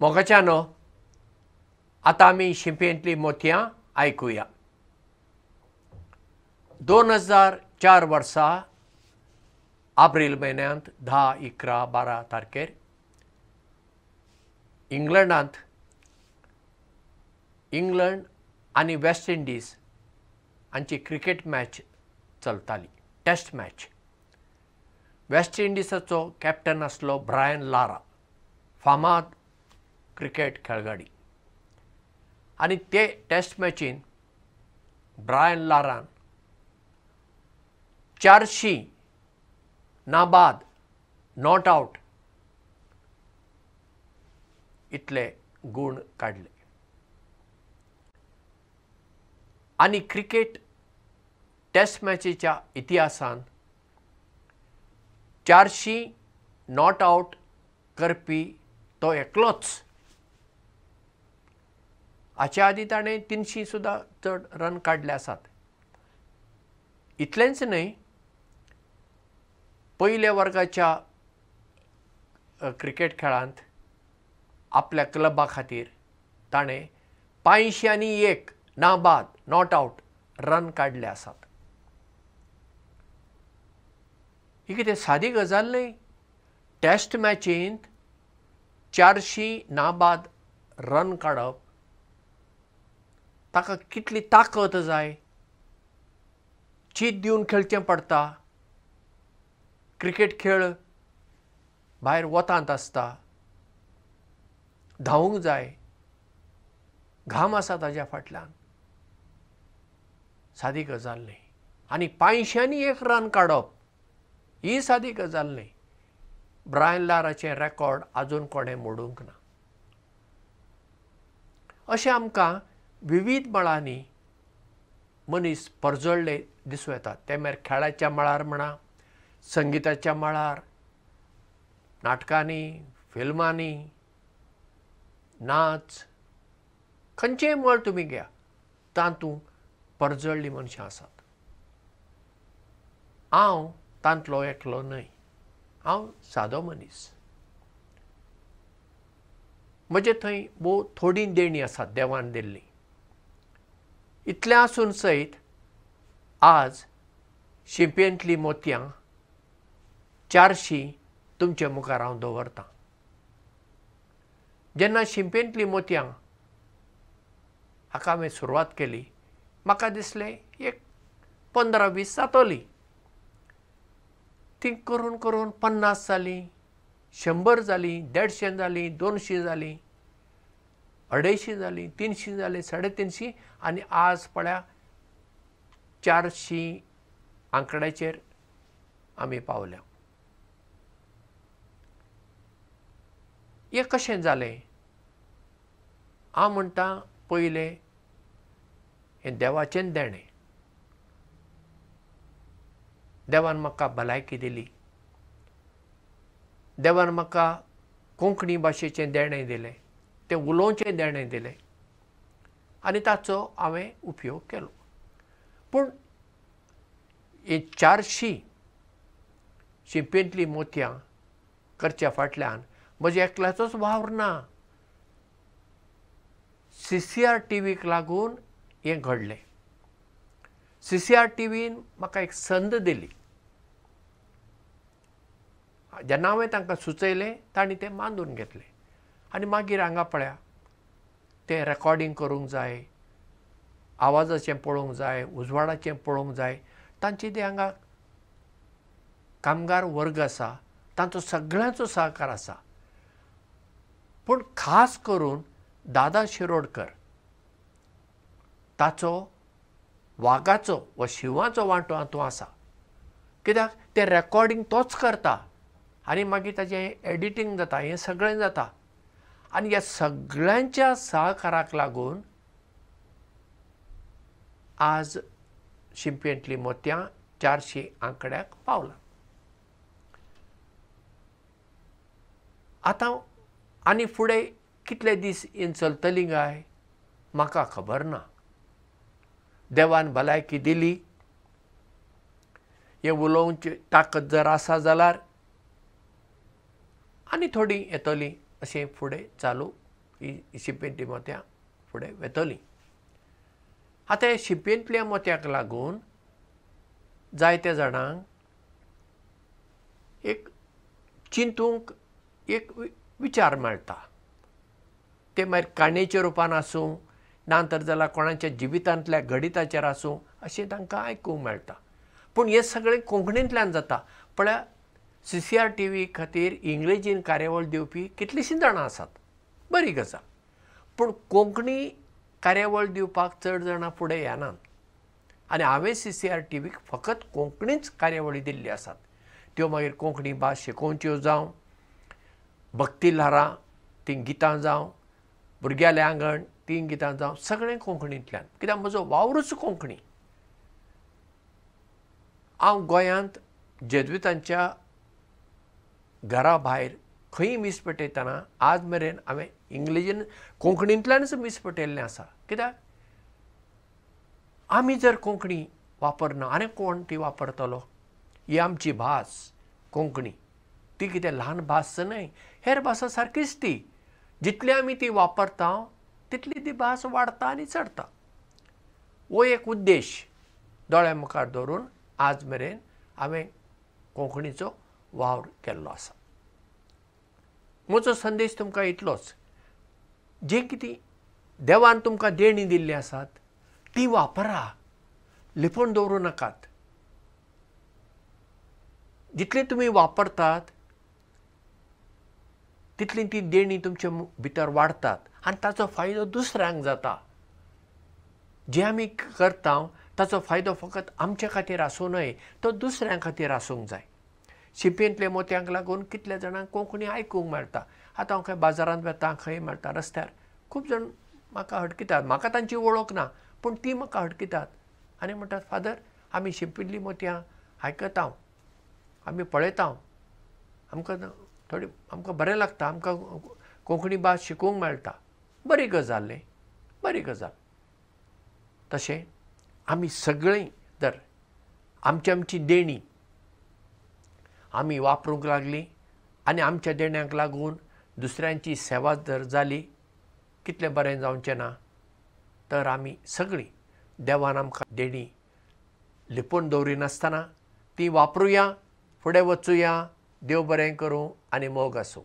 मोगाच्यानो आता आमी शिंपेंतलीं मोतयां आयकुया. 2004 वर्सा एप्रिल म्हयन्यांत 10, 11, 12 तारखेर इंग्लंडांत इंग्लंड आनी वेस्ट इंडीज हांची क्रिकेट मॅच चलताली, टेस्ट मॅच. वेस्ट इंडिजाचो कॅप्टन आसलो ब्रायन लारा, फामाद क्रिकेट खेळगडी. आनी ते टेस्ट मॅचीन ब्रायन लारान 400 नाबाद नॉट आवट इतले गूण काडले. आनी क्रिकेट टेस्ट मॅचीच्या इतिहासान 400 नॉट आवट करपी तो एकलोच. हाच्या आदीं ताणें 300 सुद्दां चड रन काडले आसात. इतलेंच न्हय, पयल्या वर्गाच्या क्रिकेट खेळांत आपल्या क्लबा खातीर ताणें 501 नाबाद नॉट आवट रन काडले आसात. ही कितें सादी गजाल न्हय. टेस्ट मॅचींत 400 नाबाद रन काडप, ताका कितली ताकत जाय, चीत दिवन खेळचें पडटा. क्रिकेट खेळ भायर वतांत आसता, धांवूंक जाय, घाम आसा ताच्या फाटल्यान. सादी गजाल न्हय. आनी 501 रन काडप ही सादी गजाल न्हय. ब्रायन लाराचें रेकॉर्ड आजून कोणें मोडूंक ना. अशें आमकां विविध मळांनी मनीस परजळ्ळे दिसूं येतात. ते म्हळ्यार खेळाच्या मळार म्हणा, संगिताच्या मळार, नाटकांनी, फिल्मांनी, नाच, खंयचेंय मळ तुमी घेया, तातूंत परजळ्ळीं मनशां आसात. हांव तांतलो एकलो न्हय. हांव सादो मनीस. म्हजे थंय भोव थोडीं देणी आसात देवान दिल्लीं. इतलें आसून सयत आज शिंपेंतलीं मोतयां 400 तुमचे मुखार हांव दवरतां. जेन्ना शिंपेंतलीं मोतयां हाका हांवें सुरवात केली, म्हाका दिसलें एक 15-20 जातलीं. ती करून करून 50 जालीं, 100 जालीं, 150 जालीं, 200 जालीं, 250 जालीं, 300 जालीं, 350 आनी आज पळया 400 आंकड्याचेर आमी पावल्या. हें कशें जालें? हांव म्हणटां पयलें हें देवाचें देणें. देवान म्हाका भलायकी दिली. देवान म्हाका कोंकणी भाशेचें देणें दिलें, तें उलोवचें देणें दिलें आनी ताचो हांवें उपयोग केलो. पूण हे 400 शिंपेंतलीं मोतयां करच्या फाटल्यान म्हज्या एकल्याचोच वावर ना. CCR टीव्हीक लागून हें घडलें. CCR टीव्हीन म्हाका एक संद दिली. जेन्ना हांवें तांकां सुचयलें, तांणी तें मानून घेतलें. आनी मागीर हांगा पळया, तें रेकॉर्डिंग करूंक जाय, आवाजाचें पळोवंक जाय, उजवाडाचें पळोवंक जाय. तांची ते हांगा कामगार वर्ग आसा, तांचो सगळ्यांचो सहकार आसा. पूण खास करून दादा शिरोडकर, ताचो वागाचो वा शिवाचो वांटो हातूंत आसा. कित्याक तें रेकॉर्डिंग तोच करता आनी मागीर ताचें एडिटींग जाता, हें सगळें जाता. आनी ह्या सगळ्यांच्या सहकाराक लागून आज शिंपेंतलीं मोतयां 400 आंकड्याक पावलां. आतां आनी फुडें कितले दीस हीं चलतलीं काय म्हाका खबर ना. देवान भलायकी दिली, हें उलोवची ताकत जर आसा जाल्यार आनी थोडीं येतलीं अशें फुडें चालू ही शिपेंतली मोत्यां फुडें वेतलीं. आतां हे शिपेंतल्या मोत्याक लागून जायत्या जाणांक एक चिंतूंक एक विचार मेळटा. ते मागीर काणयेच्या रुपान आसूं नातर जाल्यार कोणाच्या जिवितांतल्या घडिताचेर आसूं अशें तांकां आयकूंक मेळटा. पूण हें सगळें कोंकणींतल्यान जाता. पळया CCRTV खातीर इंग्रजीन कार्यावळ दिवपी कितलींशीं जाणां आसात, बरी गजाल. पूण कोंकणी कार्यावळ दिवपाक चड जाणां फुडें येनात. आनी हांवें CCRTVक फकत कोंकणीच कार्यावळी दिल्ल्यो आसात. त्यो मागीर कोंकणी भास शिकोवच्यो जावं, भक्ती ल्हारां तीं गितां जावं, भुरग्यालें आंगण तीं गितां जावं, सगळें कोंकणींतल्यान. कित्याक म्हजो वावरूच कोंकणी. हांव गोंयांत जेजुईतांच्या घरा भायर खंय मीस पेटयतना आज मेरेन हांवें इंग्लिशीन कोंकणींतल्यानच मीस पेटयल्लें आसा. कित्याक आमी जर कोंकणी वापरना आनी कोण ती वापरतलो? ही आमची भास कोंकणी. ती कितें ल्हान भास न्हय, हेर भासा सारकीच ती. जितली आमी ती वापरता तितली ती भास वाडटा आनी चडटा. हो एक उद्देश दोळ्या मुखार दवरून आज मेरेन हांवें कोंकणीचो वावर केल्लो आसा. म्हजो संदेश तुमकां इतलोच, जें कितें देवान तुमकां देणी दिल्ली आसात ती वापरा, लिपोवन दवरूं नाकात. जितली तुमी वापरतात तितली ती देणी तुमचे भितर वाडटात आनी ताचो फायदो दुसऱ्यांक जाता. जें आमी करता ताचो फायदो फकत आमचे खातीर आसूं न्हय, तो दुसऱ्यां खातीर आसूंक जाय. शिपेंतल्या मोत्यांक लागून कितल्या जाणांक कोंकणी आयकूंक मेळटा. आतां हांव खंय बाजारांत वेता, खंय मेळटा रस्त्यार खूब जाण म्हाका हटकितात. म्हाका तांची वळख ना, पूण ती म्हाका हटकितात आनी म्हणटात, फादर आमी शिंपिल्लीं मोतयां आयकता, आमी पळयता, आमकां बरें लागता, आमकां कोंकणी भास शिकूंक मेळटा. बरी गजाल न्ही, बरी गजाल. तशें आमी सगळीं जर आमची देणी आमी वापरूंक लागलीं आनी आमच्या देण्यांक लागून दुसऱ्यांची सेवा जर जाली, कितलें बरें जावचें ना. तर आमी सगळीं देवान आमकां देणी लिपोवन दवरिनासतना ती वापरुया, फुडें वचुया. देव बरें करूं आनी मोग आसूं.